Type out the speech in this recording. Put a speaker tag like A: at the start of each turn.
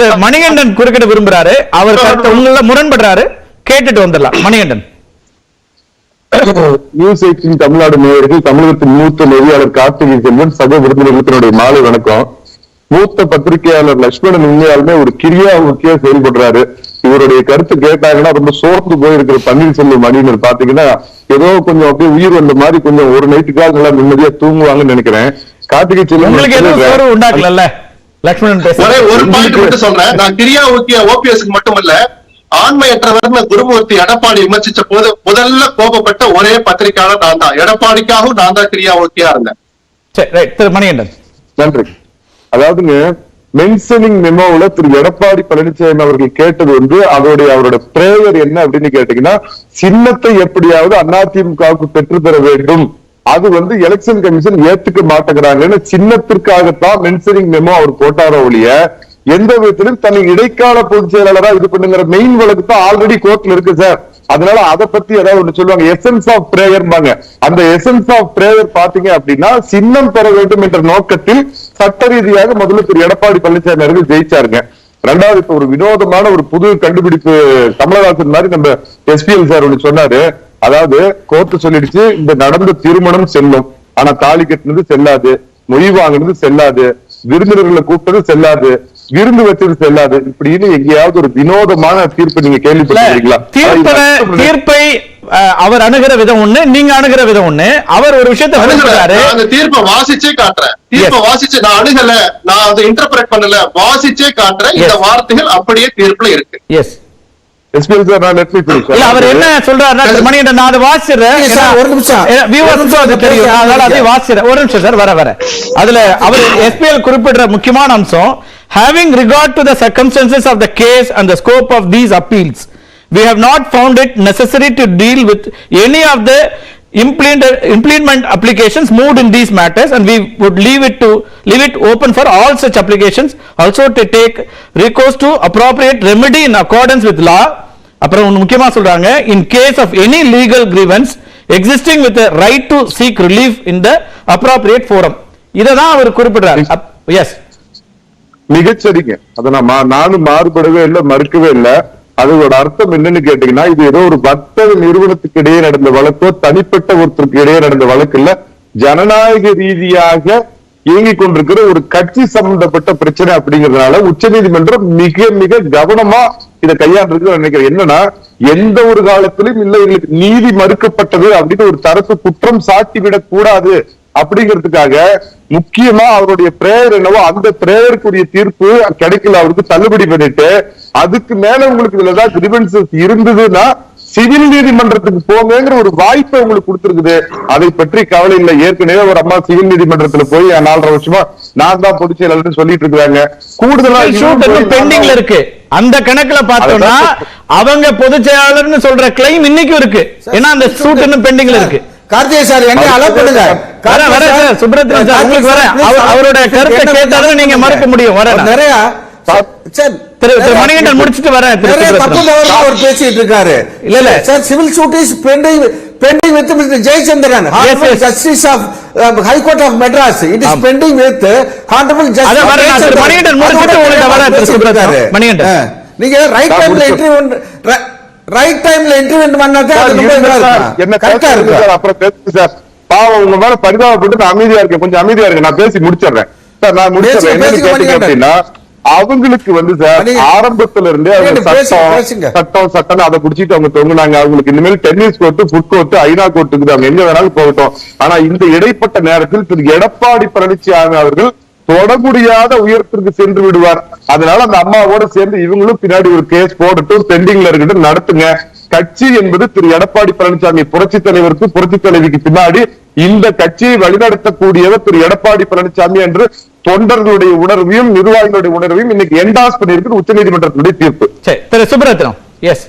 A: திரு மணிகண்டன் குறுக்கிட விரும்புறாரு. அவர் கருத்து உங்கள முரண்படுறாரு. கேட்டுட்டு வந்துடலாம். மணிகண்டன்.
B: நியூஸ் 18 தமிழ்நாடு நேயர்கள், தமிழகத்தின் மூத்த நெறியாளர் கார்த்திகை செல்வன், சக விருந்தினர்களுடைய மாலை வணக்கம். மூத்த பத்திரிகையாளர் லட்சுமணன் உண்மையாலுமே ஒரு கிரியா முக்கிய செயல்படுறாரு. இவருடைய கருத்து கேட்டாங்கன்னா ரொம்ப சோர்ந்து போயிருக்கிற பன்னீர்செல்வம் அணியினர் பாத்தீங்கன்னா ஏதோ கொஞ்சம் அப்படியே உயிர் வந்த மாதிரி கொஞ்சம் ஒரு நைட்டுக்காக நல்லா நிம்மதியா தூங்குவாங்கன்னு நினைக்கிறேன். கார்த்திகை செல்வன்
A: உண்டாக்கல லட்சுமணன்
C: ஒரு பாயிண்ட் மட்டும் சொல்றேன். நான் கிரியா ஓபிஎஸ்க்கு மட்டுமல்ல, ஆண்மையற்றவர் குருமூர்த்தி எடப்பாடி விமர்சிச்ச போது முதல்ல கோபப்பட்ட ஒரே பத்திரிகையாளர் நான் தான். எடப்பாடிக்காகவும் நான் தான் கிரியா ஓகேயா இருந்தேன்.
A: மணிகண்டன்.
B: நன்றி. அதாவதுங்க, மென்ஷனிங் மெமோல திரு எடப்பாடி பழனிசாமி அவர்கள் கேட்டது அவரோட பிரேயர் என்ன அப்படின்னு கேட்டீங்கன்னா, சின்னத்தை எப்படியாவது அதிமுகவுக்கு பெற்றுத்தர வேண்டும், அது எலெக்ஷன் கமிஷன் ஏத்துக்க மாட்டேங்கிறாங்கன்னு சின்னத்திற்காகத்தான் மென்ஷனிங் மெமோ அவர் போட்டாரோ ஒழிய எந்த விதத்திலும் தன்னை இடைக்கால பொதுச் செயலாளரா இது பண்ணுங்கிற மெயின் வழக்கு தான் ஆல்ரெடி கோர்ட்ல இருக்கு சார். அதனால அதை பத்தி ஏதாவது ஒண்ணு சொல்லுவாங்க, எசன்ஸ் ஆஃப் பிரேயர் பாங்க. அந்த எசன்ஸ் ஆஃப் பிரேயர் பாத்தீங்க அப்படின்னா சின்னம் பெற வேண்டும் என்ற நோக்கத்தில் சட்ட ரீதியாக முதல்ல திரு எடப்பாடி பழனிசாமி அவர்கள் ஜெயிச்சாருங்க. ரெண்டாவது, இப்ப ஒரு வினோதமான ஒரு புது கண்டுபிடிப்பு கமலஹாசன் மாதிரி நம்ம எஸ்பிஎல் சார் ஒண்ணு சொன்னாரு. அதாவது கோர்ட்டு சொல்லிடுச்சு, இந்த நடந்த திருமணம் செல்லும், ஆனா தாலி கட்டினது செல்லாது, மொழி வாங்கினது செல்லாது, விருந்தினர்களை கூப்பிட்டது செல்லாது, விருந்து வச்சது செல்லாது, இப்படின்னு எங்கேயாவது ஒரு வினோதமான தீர்ப்பு நீங்க கேள்விப்பட்டிருக்கீங்களா?
A: தீர்ப்பை அவர் அணுகிற விதம் ஒண்ணு, நீங்க அணுகிற விதம் ஒண்ணு. அவர் ஒரு விஷயத்தை
C: அந்த தீர்ப்பை வாசிச்சே காட்டுறேன். தீர்ப்பை வாசிச்சு நான் அணுகல, நான் அதை இன்டர்பிரட் பண்ணல, வாசிச்சே காட்டுறேன். இந்த வார்த்தைகள் அப்படியே தீர்ப்புல இருக்கு.
A: எஸ் அவர் என்ன சொல்றாரு மணிகண்டன், நான் அதை வாசிடுறேன். ஒரு நிமிஷம் ஒரு நிமிஷம் சார், வர அதுல அவர் எஸ்பிஎல் குறிப்பிடுற முக்கியமான அம்சம், having regard to the circumstances of the case and the scope of these appeals, we have not found it necessary to deal with any of the implement applications moved in these matters, and we would leave it open for all such applications also to take recourse to appropriate remedy in accordance with law. அப்புறம் முக்கியமா சொல்றாங்க, in case of any legal grievance existing with a right to seek relief in the appropriate forum. இததான் அவர் குறிப்பிடுறார். S,
B: மிகச்சரிங்க. அதை நானும் மாறுபடவே இல்லை, மறுக்கவே இல்லை. அதோட அர்த்தம் என்னன்னு கேட்டீங்கன்னா, இது ஏதோ ஒரு வர்த்தக நிறுவனத்துக்கு இடையே நடந்த வழக்கோ தனிப்பட்ட ஒருத்தருக்கு இடையே நடந்த வழக்கு இல்ல, ஜனநாயக ரீதியாக இயங்கிக் கொண்டிருக்கிற ஒரு கட்சி சம்பந்தப்பட்ட பிரச்சனை அப்படிங்கறதுனால உச்ச நீதிமன்றம் மிக மிக கவனமா இதை கையாண்டிருக்கு நினைக்கிறேன். என்னன்னா, எந்த ஒரு காலத்திலும் இல்ல எங்களுக்கு நீதி மறுக்கப்பட்டது அப்படின்னு ஒரு தரப்பு குற்றம் சாட்டிவிடக் கூடாது அப்படிங்கிறதுக்காக முக்கியமா அவருடைய பிரேயர் என்னவோ அந்த பிரேயருக்குரிய தீர்ப்பு கிடைக்கல, அவருக்கு தள்ளுபடி பண்ணிட்டு அதுக்கு மேல உங்களுக்கு இதுலதான் கிரிவன்சஸ் இருந்ததுன்னா சிவில் நீதிமன்றத்துக்கு போங்கிற ஒரு வாய்ப்பை உங்களுக்கு கொடுத்திருக்குது. அதை பற்றி கவலை இல்லை. ஏற்கனவே ஒரு அம்மா சிவில் நீதிமன்றத்துல போய் 4.5 வருஷமா நான் தான் பொதுச் செயலாளர் சொல்லிட்டு இருக்காங்க. கூடுதலா
A: பெண்டிங்ல இருக்கு. அந்த கணக்குல பார்த்தோம்னா அவங்க பொதுச் செயலாளர்னு சொல்ற கிளைம் இன்னைக்கும் இருக்கு. ஏன்னா அந்த சூட் இன்னும் பெண்டிங்ல இருக்கு.
D: கார்த்திகை சார் என்ன அலோவ் பண்ணுங்க.
A: சுப்ரத்தின் சார் உங்களுக்கு வர அவருடைய கருத்தை கேட்டாலும் நீங்க மறுக்க முடியும். வர நிறைய மணிகண்டன் முடிச்சிட்டு வர
D: அவர் பேசிட்டு இருக்காரு. இல்ல இல்ல sir, civil suit is pending with Mr. Jayachandran, Honorable Justice of High Court of Madras. It is pending with Honorable Justice.
A: Manikandan முடிச்சிட்டு உங்களுக்கு வர சுப்ரத்தின் மணிகண்டன்,
D: நீங்க ரைட் டைம்ல இன்டர்வியூ பண்ணாதே
B: என்ன கரெக்டா இருக்கு சார். அப்புறம் பேசுங்க சார். பாவம் உங்க மேல பரிதாபப்பட்டு நான் அமைதியா இருக்கேன். கொஞ்சம் அமைதியா இருக்கு, நான் பேசி முடிச்சிடுறேன் சார். நான் முடிச்சிடுறேன். என்னன்னு கேட்டீங்க அப்படின்னா, அவங்களுக்கு சார் ஆரம்பத்துல இருந்தே சட்டம் அதை குடிச்சிட்டு அவங்க தொங்குனாங்க. அவங்களுக்கு இனிமேல் டென்னிஸ் கோர்ட்டு, ஃபுட் கோர்ட்டு, ஐநா கோர்ட்டு இருக்குது, அவங்க எங்க வேணாலும் போகட்டும். ஆனா இந்த இடைப்பட்ட நேரத்தில் திரு எடப்பாடி பழனிசாமி அவர்கள் தொட முடியாத உயரத்திற்கு சென்று விடுவார். அதனால அந்த அம்மாவோட சேர்ந்து இவங்களும் பின்னாடி ஒரு கேஸ் போடட்டும், பெண்டிங்ல இருக்கட்டும், நடத்துங்க. கட்சி என்பது திரு எடப்பாடி பழனிசாமி புரட்சி தலைவருக்கு, புரட்சி தலைவிக்கு பின்னாடி இந்த கட்சியை வழிநடத்தக்கூடியவர் திரு எடப்பாடி பழனிசாமி என்று தொண்டர்களுடைய உணர்வையும் நிர்வாகிகளுடைய உணர்வையும் இன்னைக்கு என்டாஸ் பண்ணியிருக்கு உச்ச நீதிமன்றத்தினுடைய தீர்ப்பு.
A: திரு சுப்ரத்தினம். எஸ்.